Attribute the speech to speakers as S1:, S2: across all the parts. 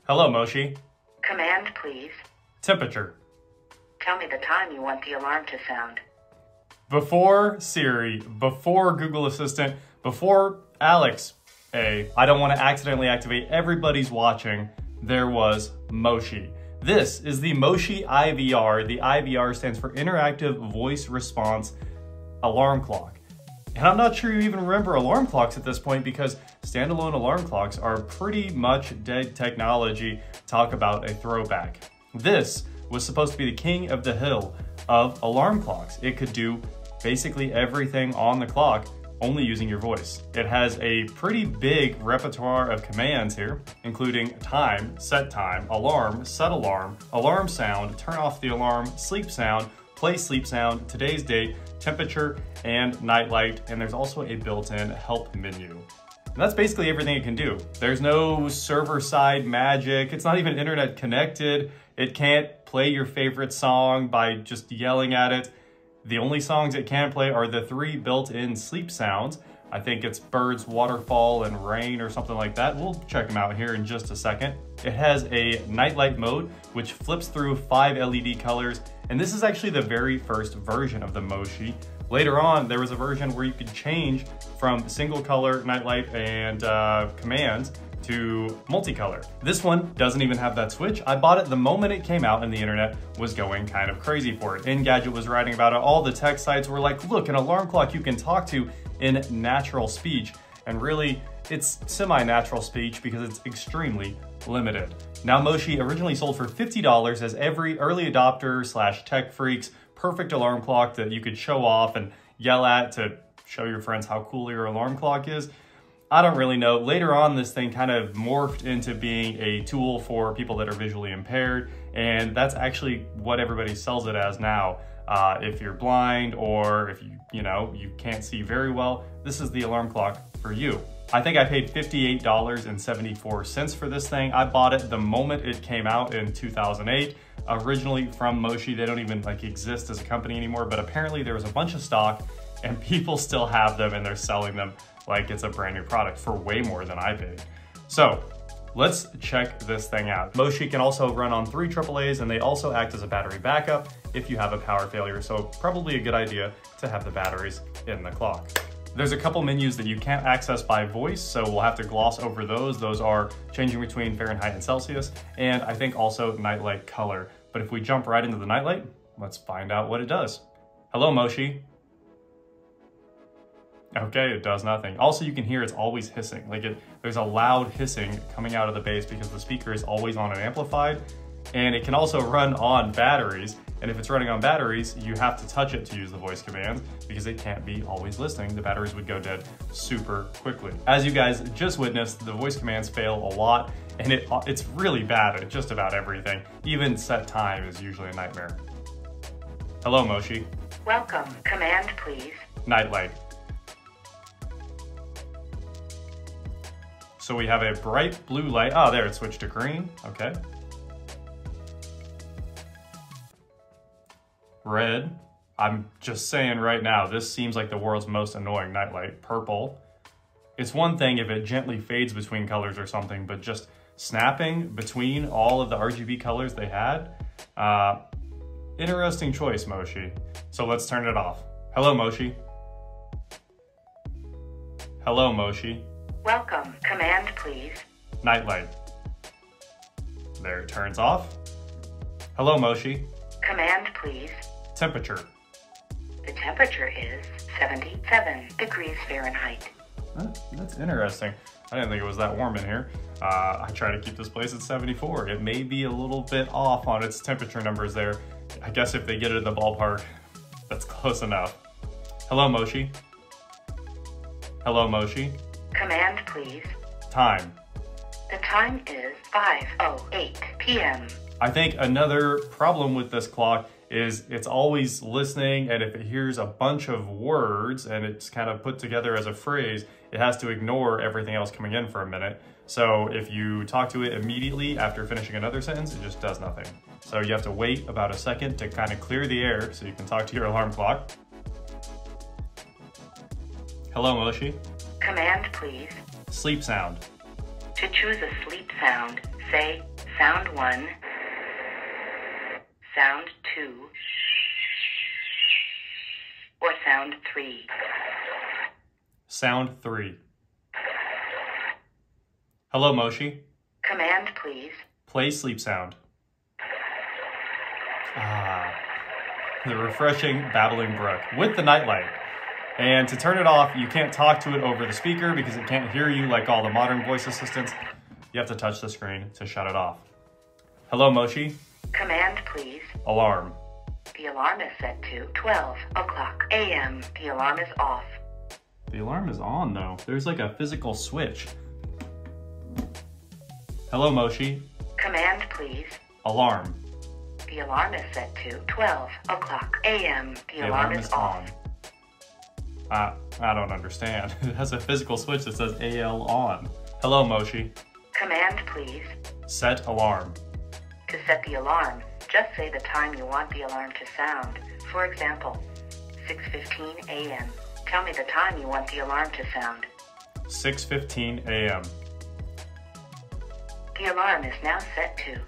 S1: Hello, Moshi.
S2: Command, please.
S1: Temperature.
S2: Tell me the time you want the alarm to sound.
S1: Before Siri, before Google Assistant, before Alex, I don't want to accidentally activate everybody's watching, there was Moshi. This is the Moshi IVR. The IVR stands for Interactive Voice Response Alarm Clock. And I'm not sure you even remember alarm clocks at this point because standalone alarm clocks are pretty much dead technology. Talk about a throwback. This was supposed to be the king of the hill of alarm clocks. It could do basically everything on the clock only using your voice. It has a pretty big repertoire of commands here, including time, set time, alarm, set alarm, alarm sound, turn off the alarm, sleep sound, play sleep sound, today's date, temperature, and nightlight. And there's also a built-in help menu. And that's basically everything it can do. There's no server-side magic. It's not even internet connected. It can't play your favorite song by just yelling at it. The only songs it can play are the 3 built-in sleep sounds. I think it's birds, waterfall, and rain or something like that. We'll check them out here in just a second. It has a Nightlight Mode, which flips through 5 LED colors. And this is actually the very first version of the Moshi. Later on, there was a version where you could change from single color nightlight and commands to multicolor. This one doesn't even have that switch. I bought it the moment it came out and the internet was going kind of crazy for it. Engadget was writing about it. All the tech sites were like, look, an alarm clock you can talk to in natural speech. And really, it's semi-natural speech because it's extremely limited. Now, Moshi originally sold for $50 as every early adopter / tech freak's perfect alarm clock that you could show off and yell at to show your friends how cool your alarm clock is. I don't really know. Later on, this thing kind of morphed into being a tool for people that are visually impaired, and that's actually what everybody sells it as now. If you're blind or if you can't see very well, this is the alarm clock for you. I think I paid $58.74 for this thing. I bought it the moment it came out in 2008. Originally from Moshi. They don't even exist as a company anymore, but apparently there was a bunch of stock and people still have them and they're selling them like it's a brand new product for way more than I paid. So let's check this thing out. Moshi can also run on 3 AAAs and they also act as a battery backup if you have a power failure. So probably a good idea to have the batteries in the clock. There's a couple menus that you can't access by voice, so we'll have to gloss over those. Those are changing between Fahrenheit and Celsius, and I think also nightlight color. But if we jump right into the nightlight, let's find out what it does. Hello, Moshi. Okay, it does nothing. Also, you can hear it's always hissing. There's a loud hissing coming out of the base because the speaker is always on and amplified, and it can also run on batteries. And if it's running on batteries, you have to touch it to use the voice command because it can't be always listening. The batteries would go dead super quickly. As you guys just witnessed, the voice commands fail a lot and it's really bad at just about everything. Even set time is usually a nightmare. Hello, Moshi.
S2: Welcome. Command, please.
S1: Nightlight. So we have a bright blue light. Oh, there, it switched to green. Okay. Red. I'm just saying right now, this seems like the world's most annoying nightlight. Purple. It's one thing if it gently fades between colors or something, but just snapping between all of the RGB colors they had. Interesting choice, Moshi. So let's turn it off. Hello, Moshi. Hello, Moshi.
S2: Welcome. Command, please.
S1: Nightlight. There, it turns off. Hello, Moshi.
S2: Command, please.
S1: Temperature.
S2: The temperature is 77 degrees Fahrenheit.
S1: That's interesting. I didn't think it was that warm in here. I try to keep this place at 74. It may be a little bit off on its temperature numbers there. I guess if they get it in the ballpark, that's close enough. Hello, Moshi. Hello, Moshi.
S2: Command, please.
S1: Time.
S2: The time is 5:08 p.m.
S1: I think another problem with this clock is it's always listening, and if it hears a bunch of words and it's kind of put together as a phrase, it has to ignore everything else coming in for a minute. So if you talk to it immediately after finishing another sentence, it just does nothing. So you have to wait about a second to kind of clear the air so you can talk to your alarm clock. Hello, Moshi.
S2: Command, please.
S1: Sleep sound.
S2: To choose a sleep sound, say Sound 1. Sound 2. Or sound 3.
S1: Sound 3. Hello, Moshi.
S2: Command, please.
S1: Play sleep sound. The refreshing babbling brook with the nightlight. And to turn it off, you can't talk to it over the speaker because it can't hear you like all the modern voice assistants. You have to touch the screen to shut it off. Hello, Moshi.
S2: Command, please.
S1: Alarm.
S2: The alarm is set to 12 o'clock a.m. The alarm is off.
S1: The alarm is on, though. There's like a physical switch. Hello, Moshi.
S2: Command, please.
S1: Alarm.
S2: The alarm is set to 12 o'clock a.m. The alarm is off.
S1: I don't understand. It has a physical switch that says AL on. Hello, Moshi.
S2: Command, please.
S1: Set alarm.
S2: To set the alarm, just say the time you want the alarm to sound. For example, 6:15 a.m. Tell me the time you want the alarm to sound.
S1: 6:15 a.m.
S2: The alarm is now set to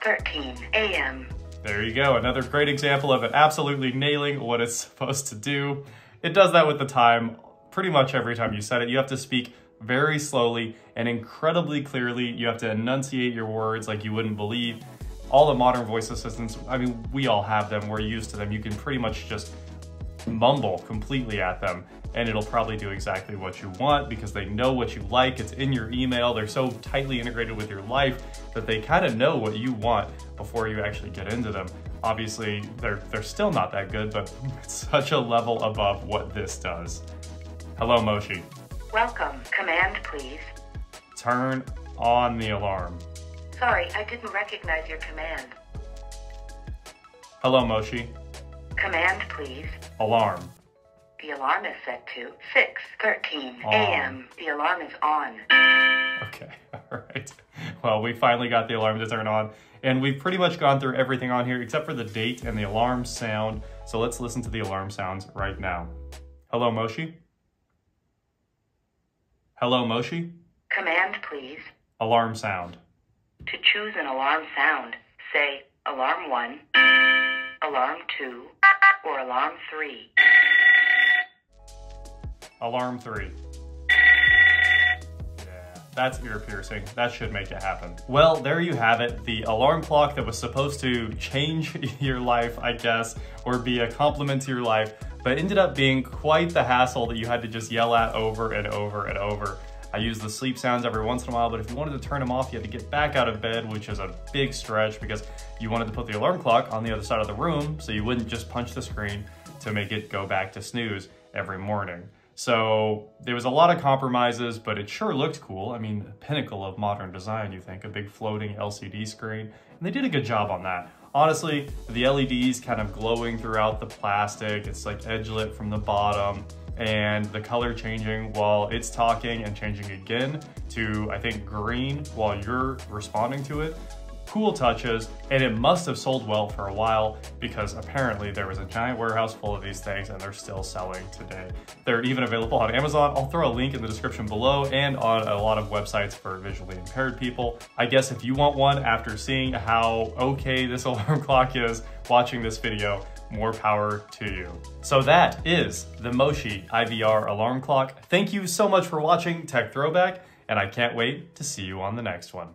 S2: 6:13 a.m.
S1: There you go. Another great example of it absolutely nailing what it's supposed to do. It does that with the time pretty much every time you set it. You have to speak very slowly and incredibly clearly. You have to enunciate your words like you wouldn't believe. All the modern voice assistants, I mean, we all have them. We're used to them. You can pretty much just mumble completely at them and it'll probably do exactly what you want because they know what you like. It's in your email. They're so tightly integrated with your life that they kind of know what you want before you actually get into them. Obviously, they're still not that good, but it's such a level above what this does. Hello, Moshi.
S2: Welcome. Command, please.
S1: Turn on the alarm.
S2: Sorry, I didn't recognize your command.
S1: Hello, Moshi.
S2: Command, please.
S1: Alarm.
S2: The alarm is set to 6:13 a.m. The alarm is on.
S1: Okay, all right. Well, we finally got the alarm to turn on, and we've pretty much gone through everything on here except for the date and the alarm sound. So let's listen to the alarm sounds right now. Hello, Moshi. Hello, Moshi.
S2: Command, please.
S1: Alarm sound.
S2: To choose an alarm sound, say alarm 1, alarm 2, or alarm 3.
S1: Alarm 3. Yeah, that's ear piercing. That should make it happen. Well, there you have it. The alarm clock that was supposed to change your life, I guess, or be a compliment to your life, but ended up being quite the hassle that you had to just yell at over and over and over. I use the sleep sounds every once in a while, but if you wanted to turn them off, you had to get back out of bed, which is a big stretch because you wanted to put the alarm clock on the other side of the room so you wouldn't just punch the screen to make it go back to snooze every morning. So there was a lot of compromises, but it sure looked cool. I mean, the pinnacle of modern design, you think, a big floating LCD screen. And they did a good job on that. Honestly, the LEDs kind of glowing throughout the plastic. It's like edge lit from the bottom, and the color changing while it's talking and changing again to, I think, green while you're responding to it. Cool touches, and it must have sold well for a while because apparently there was a giant warehouse full of these things and they're still selling today. They're even available on Amazon. I'll throw a link in the description below and on a lot of websites for visually impaired people. I guess if you want one after seeing how okay this alarm clock is, watching this video, more power to you. So that is the Moshi IVR alarm clock. Thank you so much for watching Tech Throwback, and I can't wait to see you on the next one.